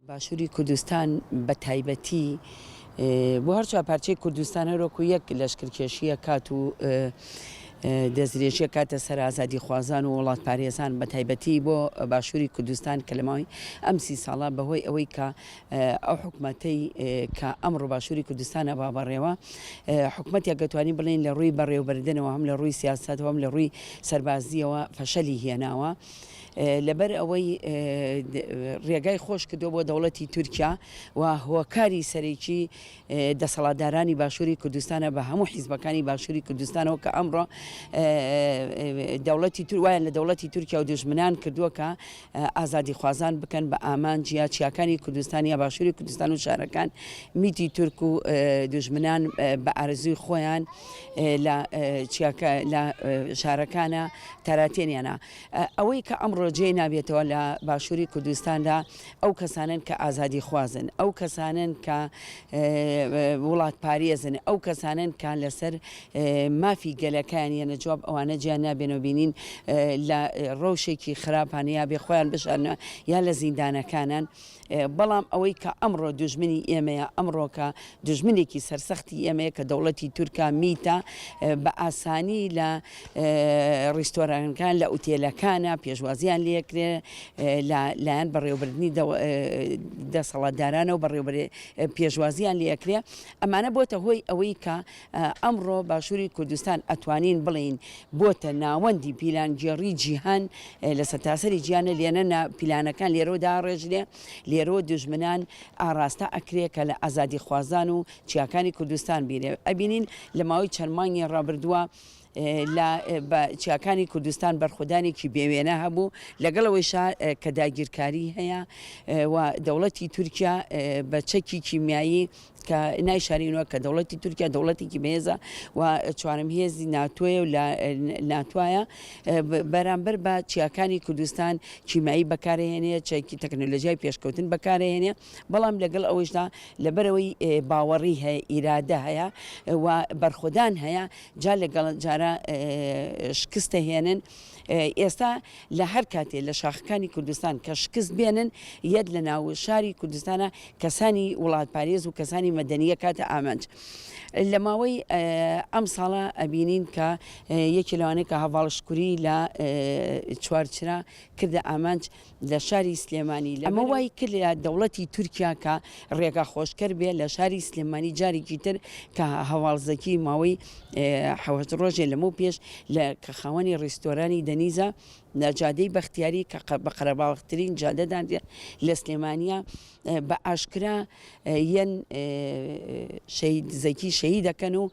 باشووری کوردستان بە تایبەتی بۆ هەرچا پارچەی کوردستانەوەکو یەک لەشکرکێشیە کات و دەستدرێژیە کاتە سەر ئازادی خوازان و وڵات پارێزان بە تایبەتی بۆ باشووری کوردستان کە لەماوەی ئەم 30 ساڵە بەهۆی ئەوەی کە ئەو حکوومەتەی کە ئەمڕۆ باشووری کوردستانە بابەڕێوە حکوومەتێک دەتوانین بڵێن لە ڕووی بەڕێوەبردنەوە هەم لە ڕووی سیاسەتەوە هەم لە ڕووی سەربازیەوە فەشەلی هێناوە. لەبەر ئەوەی ڕێگای خۆش کردو بۆ دەوڵەتی تورکیا و هۆکاری سەرێکی دەسەڵاتدارانی باشووری کوردستانە بە هەموو حیزبەکانی باشووری کوردستانەوە کە ئەمڕۆ دەوڵەتی وایە لە دەوڵەتی تورکیا و دژمنان کردووە کە ئازادی خوازان بکەن بە ئامانجیا چیاکانی کوردستانی یا باشووری کوردستان و شارەکان میتی تورک و دژمنان بە ئارزوی خۆیان لە شارەکانە تاراتێنیانە ئەوەی کە ئەمڕۆ جێ نابێتەوە لە باشووری کوردستاندا ئەو کەسانن کە ئازادی خوازن ئەو کەسانن کە وڵات پارێزن ئەو کەسانن کە لەسەر مافی گەلەکان یەنە جواب ئەوانە جیان نابێنەوە بینین لە ڕەوشێکی خراپان یا بێ خۆیان بشارنە یا لە زیندانەکانان بەڵام ئەوەی کە ئەمڕۆ دژمنی ئێمەیە ئەمڕۆ کە دژمنێکی سەرسەختی ئێمەیە کە دەوڵەتی تورکا میتە بە ئاسانی لە ڕیستۆرانەکان لە ئوتێلەکانە پێشوازیان لێکرێ لایەن بەڕێوەبردننی دەسەڵاتدارانە و بەڕێوەبەر پێشوازیان لێکرێ ئەمانە بۆتە هۆی ئەوەی کە ئەمڕۆ باشووری کوردستان ئەتوانین بڵین بۆتە ناوەندی پیلانگێڕی جیهان لە سەرتاسەری گیانە لێنە پیلانەکان لێرەوەدا ڕێژرێ لێرەوە دژمنان ئاراستە ئەکرێ کە لە ئازادی خوازان و چیاکانی کوردستان بینێ ئەبینین لە ماوەی چەند مانگی ڕابردووە لە چیاکانی کوردستان بەرخودانێکی بێوێنە هەبوو لەگەڵەوەیشا کە داگیرکاری هەیە و دەوڵەتی تورکیا بە چەکی کیمیایی کە نایشارینەوە کە دەوڵەتی تورکیا دەوڵەتێکی بێزە و چوارم هێزی ناتۆیە و ناتوایە بەرامبەر بە چیاکانی کوردستان کیمایی بەکارهێنێ چەکی تەکنۆلۆژیای پێشکەوتن بەکارهێنێ بەڵام لەگەڵ ئەوەشدا لەبەرەوەی باوەڕی هەیە ئیرادە هەیە و بەرخۆدان هەیە جا لەگەڵ جارە شکستە هێنن ئێستا لە هەر کاتێ لە شاخەکانی کوردستان کە شکست بێنن یەک لە ناو شاری کوردستانە کەسانی وڵات پارێز و کەسانی مەدەنیە کاتە ئامانج لە ماوەی ئەم ساڵە ئەبینین کە یەکی لەوانەیە کە هەڤاڵشکوری لە چوارچرا کردە ئامانج لە شاری سلێمانی ئەمە وای کرد لە دەوڵەتی تورکیا کە ڕێگا خۆشکەر بێ لە شاری سلێمانی جارێکی تر کە هەواڵزەکی ماوەی حەوت ڕۆژێ لەمە پێش کە خاوەنی ڕیستۆرانی دەنیزە لە جادەی بەختیاری کە بە قەرەباڵغترین جادەدان لە سلێمانیا بە ئاشکرا یەن زەکی شەهید دەکەن و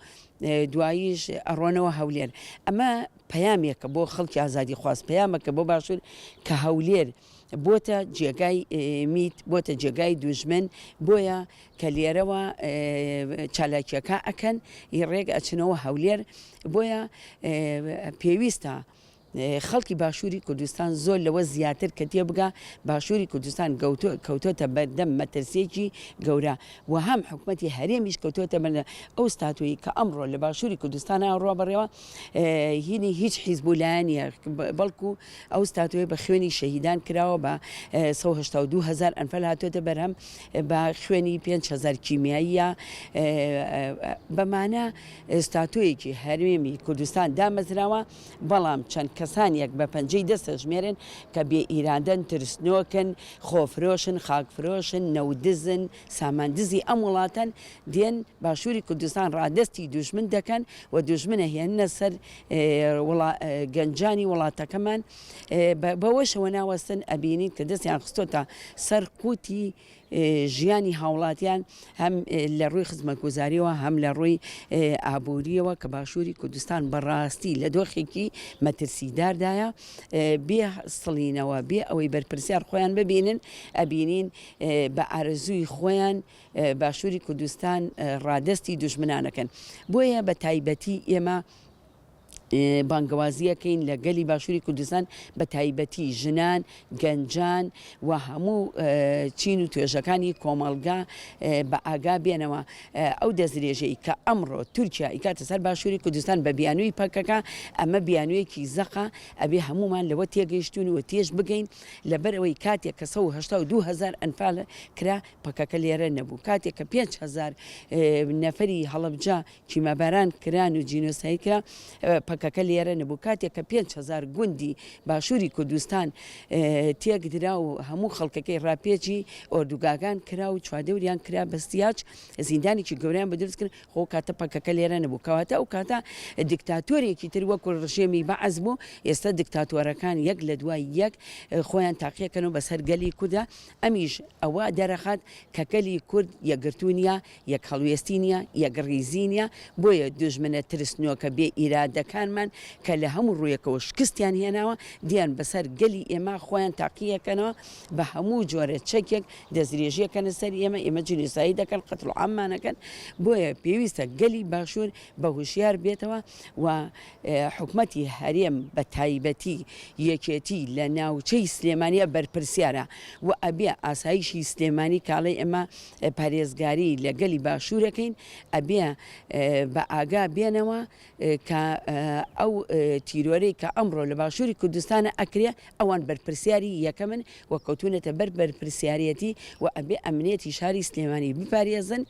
دواییش ئەڕۆنەوە هەولێر ئەمە پەیامێکە بۆ خەڵکی ئازادی خواست پەیامەکە بۆ باشوور کە هەولێر بۆتە جێگای میت بۆتە جێگای دوژمن بۆیە کە لێرەوە چالاکیەکە ئەکەن ڕێک ئەچنەوە هەولێر بۆیە پێویستە خەڵکی باشووری کوردستان زۆر لەوە زیاتر کە تێ بگا باشووری کوردستان کەوتۆتە بەردەم مەترسیەکی گەورە و هەم حکوومەتی هەرێمیش کەوتۆتە بەردە ئەو ستاتوی کە ئەمڕۆ لە باشووری کوردستانە ڕۆبەڕێوە هینی هیچ حیزبولایانە بەڵکو ئەو ستاتوی بە خوێنی شەهیدان کراوە بە 1970,000 ئەنفەل هاتوۆتە بەرهەم بە خوێنی 5,000 کیمیاییە بەمانە ستاتویەکی هەرێمی کوردستان دامەزراوە بەڵام چەند کەسانێک بە پەنجەی دەستە ژمێرن کە بێ ئیرادەن ترسنۆکن خۆفرۆشن خاکفرۆشن نەودزن ساماندزی ئەم وڵاتەن دێن باشووری کوردستان ڕادستی دوژمن دەکەن و دوژمنە هێنە سەر گەنجانی وڵاتەکەمان بەوەشەوە ناوەستن ئەبینین کە دەستیان خستۆتە سەر قوتی ژیانی هاوڵاتیان هەم لە ڕووی خزمەتگوزاریەوە هەم لە ڕووی ئابوووریەوە کە باشووری کوردستان بەڕاستی لە دۆخێکی مەترسیداردایە بێ سڵینەوە بێ ئەوەی بەرپرسیار خۆیان ببینن ئەبینین بە ئارەزووی خۆیان باشووری کوردستان ڕادستی دوژمنانەکەن بۆیە بە تایبەتی ئێمە بانگوازیەکەین لە گەلی باشووری کوردستان بە تایبەتی ژنان گەنجان و هەموو چین و توێژەکانی کۆمەڵگا بە ئاگا بێنەوە ئەو دەستدرێژەی کە ئەمڕۆ تورکیا ئیکاتە سەر باشووری کوردستان بە بیانووی پەکەکە ئەمە بیانوویەکی زەقا ئەبێ هەمومان لەوە تێگەیشتون و تێش بگەین لەبەرەوەی کاتێک کە 1970 ئەنفال کرا پەکەکە لێرە نەبوو کاتێک کە 5,000 نەفەری هەڵەبجا کیمەباران کران و جینۆسایی کرا پەکەکە لێرە نەبوو کاتێک کە 5,000 گوندی باشووری کوردستان تێکدرا و هەموو خەڵکەکەی ڕاپێکی ئۆردوگاگان کرا و چوادەوریان کرا بەستیاج زیندانێکی گەوریان بە دروست کرد خۆ کاتە پەکەکە لێرە نەبوو کەواتە ئەو کاتە دیکتاتۆرێکی تر وەکو ڕژێمی بەعەز بوو ئێستا دیکتاتۆرەکان یەک لە دوای یەک خۆیان تاقیەکەن و بەسەر گەلی کووردا ئەمیش ئەوە دەرەخات کە گەلی کورد یەکگرتوو نیە یەک هەڵوێستی نیە یەک ڕیزی نیە بۆیە دوژمنە ترسنۆکە بێ ئیرادەکانمان کە لە هەموو ڕوویەکەوە شکستیان هێناوە دییان بەسەر گەلی ئێمە خۆیان تاقیەکەنەوە بە هەموو جۆرە چەکێک دەستدرێژیەکەنە سەر ئێمە جنوسایی دەکەن قەتڵ عاممانەکەن بۆیە پێویستە گەلی باشوور بە هوشیار بێتەوە و حکومەتی هەرێم بە تایبەتی یەکێتی لە ناوچەی سلێمانیە بەرپرسیارە و ئەبێ ئاسایشی سلێمانی کاڵی ئێمە پارێزگاری لە گەلی باشوورەکەین ئەبێ بە ئاگا بێنەوە کە ئەو تیرۆرەی کە ئەمڕۆ لە باشووری کوردستانە ئەکرێ ئەوان بەرپرسیاری یەکەمن و کەوتونەتە بەرپرسیارەتی و ئەبێ ئەمنێتی شاری سلێمانی بپارێزن